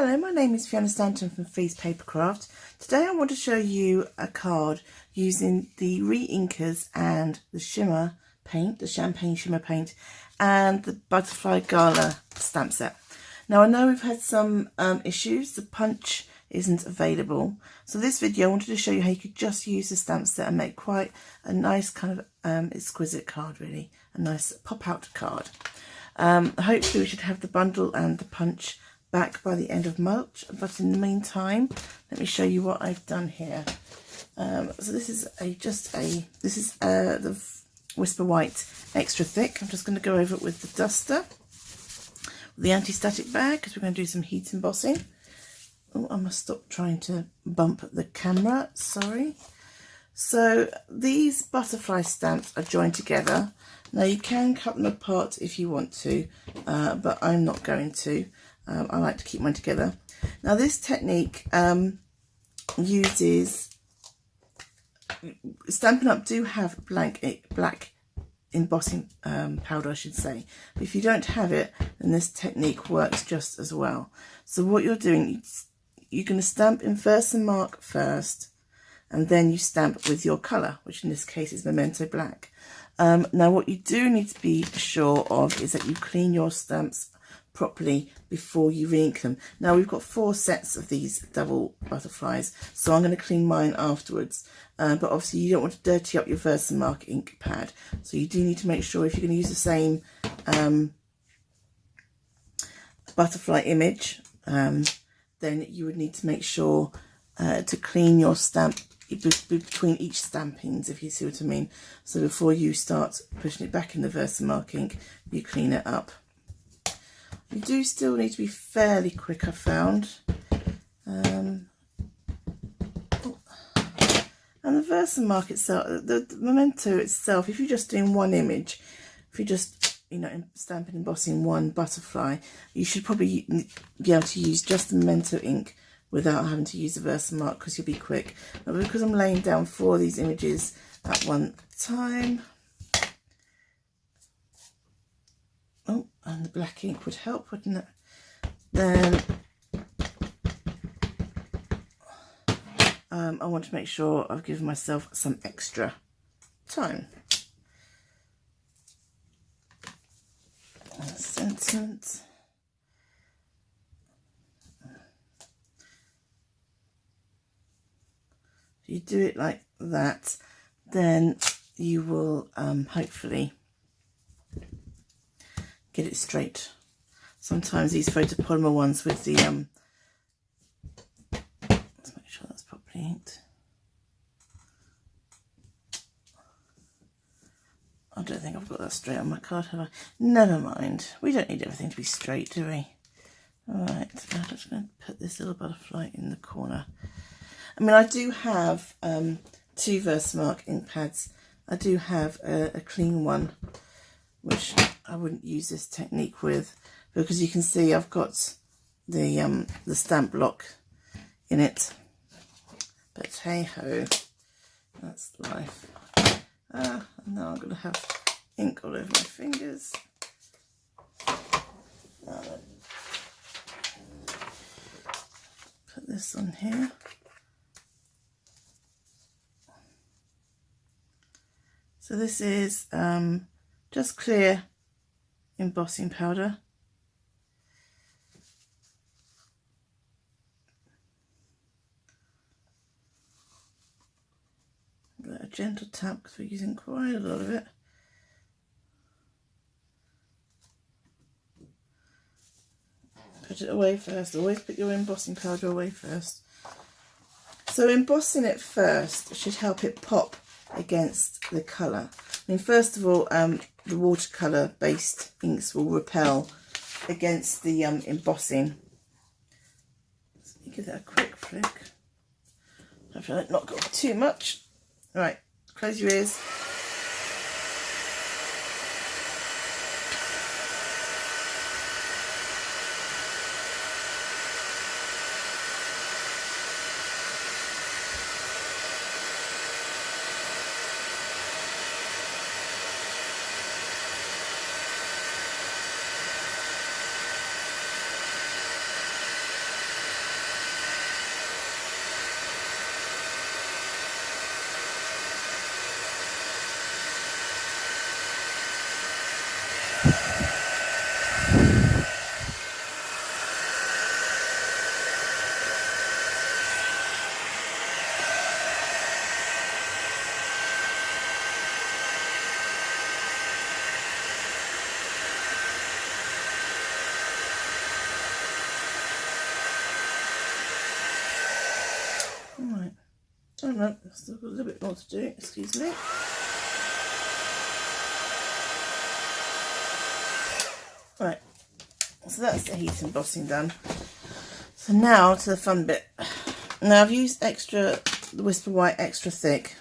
Hello, my name is Fiona Stanton from Fee's Papercraft. Today I want to show you a card using the re-inkers and the shimmer paint, the champagne shimmer paint, and the butterfly Gala stamp set. Now I know we've had some issues, the punch isn't available. So this video I wanted to show you how you could just use the stamp set and make quite a nice kind of exquisite card, really, a nice pop out card. Hopefully we should have the bundle and the punch back by the end of March, but in the meantime let me show you what I've done here. So this is the Whisper White extra thick. I'm just going to go over it with the duster, the anti-static bag, because we're going to do some heat embossing. Oh, I must stop trying to bump the camera, sorry. So these butterfly stamps are joined together. Now you can cut them apart if you want to, but I'm not going to. I like to keep mine together. Now this technique uses, Stampin' Up do have black embossing powder, I should say. But if you don't have it, then this technique works just as well. So what you're doing, you're going to stamp in Versamark first, and then you stamp with your colour, which in this case is Memento Black. Now what you do need to be sure of is that you clean your stamps properly before you re-ink them. Now we've got 4 sets of these double butterflies, so I'm going to clean mine afterwards. But obviously you don't want to dirty up your Versamark ink pad, so you do need to make sure if you're going to use the same butterfly image, then you would need to make sure to clean your stamp between each stampings, if you see what I mean. So before you start pushing it back in the Versamark ink, you clean it up. You do still need to be fairly quick, I found. And the Versamark itself, the Memento itself, if you're just doing one image, if you're just, stamping and embossing one butterfly, you should probably be able to use just the Memento ink without having to use the Versamark, because you'll be quick. But because I'm laying down 4 of these images at one time, oh, and the black ink would help, wouldn't it? Then I want to make sure I've given myself some extra time. Sentiment. If you do it like that, then you will hopefully get it straight. Sometimes these photopolymer ones with the let's make sure that's properly inked. I don't think I've got that straight on my card, have I? Never mind. We don't need everything to be straight, do we? Alright, I'm just going to put this little butterfly in the corner. I mean, I do have 2 Versamark ink pads. I do have a clean one, which I wouldn't use this technique with, because you can see I've got the stamp block in it. But hey ho, that's life. And now I'm going to have ink all over my fingers. Put this on here. So this is just clear embossing powder. A gentle tap, because we're using quite a lot of it. Put it away first. Always put your embossing powder away first. So embossing it first should help it pop against the colour. I mean, first of all, the watercolour based inks will repel against the embossing. So let me give that a quick flick. Hopefully not got too much. Right, close your ears. no, still got a little bit more to do, excuse me. Right, so that's the heat embossing done. So now to the fun bit. Now I've used the Whisper White extra thick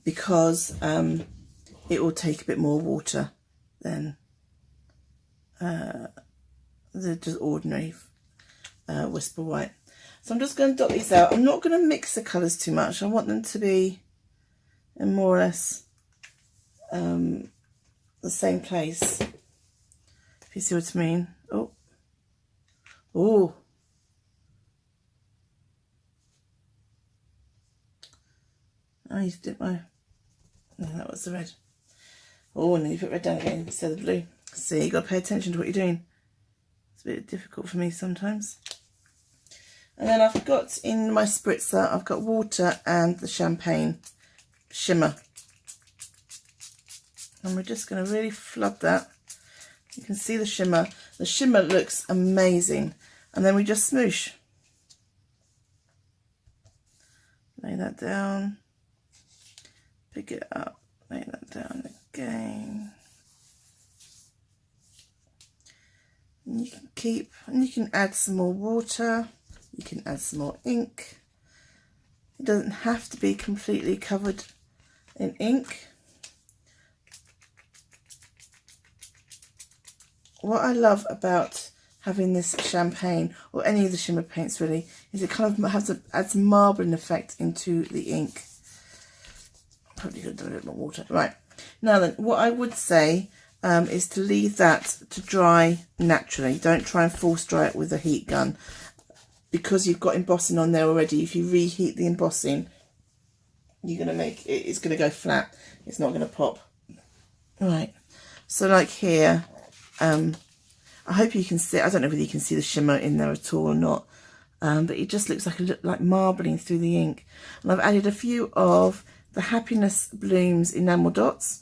because it will take a bit more water than the just ordinary Whisper White. So I'm just going to dot these out. I'm not going to mix the colours too much. I want them to be in more or less the same place. If you see what I mean. Oh. Oh. I need to dip my... No, that was the red. Oh, and then you put red down again instead of blue. See, you've got to pay attention to what you're doing. It's a bit difficult for me sometimes. And then I've got in my spritzer, I've got water and the champagne shimmer. And we're just going to really flood that. You can see the shimmer. The shimmer looks amazing. And then we just smoosh. Lay that down. Pick it up. Lay that down again. And you can keep, and you can add some more water. You can add some more ink. It doesn't have to be completely covered in ink. What I love about having this champagne, or any of the shimmer paints really, is it kind of adds a marbling effect into the ink. Probably could do a little more water. Right, now then, what I would say is to leave that to dry naturally. Don't try and force dry it with a heat gun, because you've got embossing on there already. If you reheat the embossing, you're going to make it, it's going to go flat. It's not going to pop. Right, so like here, I hope you can see, I don't know whether you can see the shimmer in there at all or not, but it just looks like marbling through the ink. And I've added a few of the Happiness Blooms enamel dots.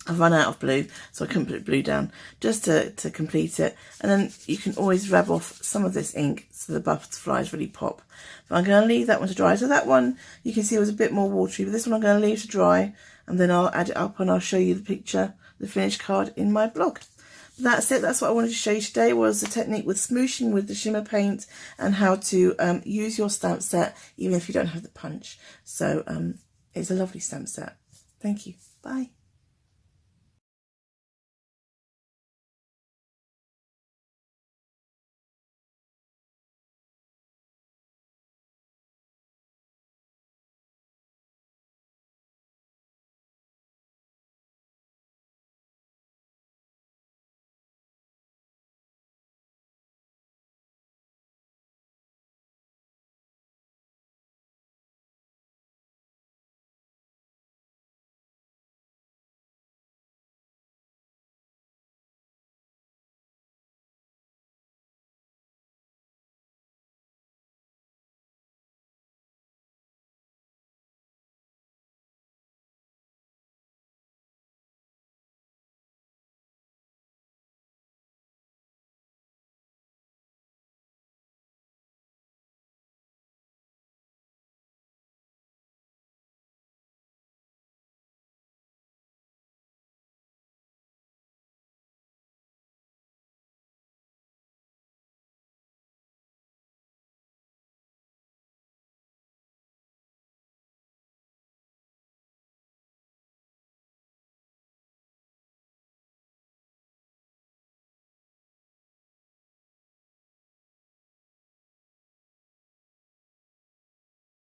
I've run out of blue, so I couldn't put blue down, just to complete it. And then you can always rub off some of this ink so the butterflies really pop. But I'm going to leave that one to dry. So that one, you can see it was a bit more watery, but this one I'm going to leave to dry, and then I'll add it up and I'll show you the picture, the finished card in my blog. That's it. That's what I wanted to show you today, was the technique with smooshing with the shimmer paint, and how to use your stamp set even if you don't have the punch. So it's a lovely stamp set. Thank you. Bye.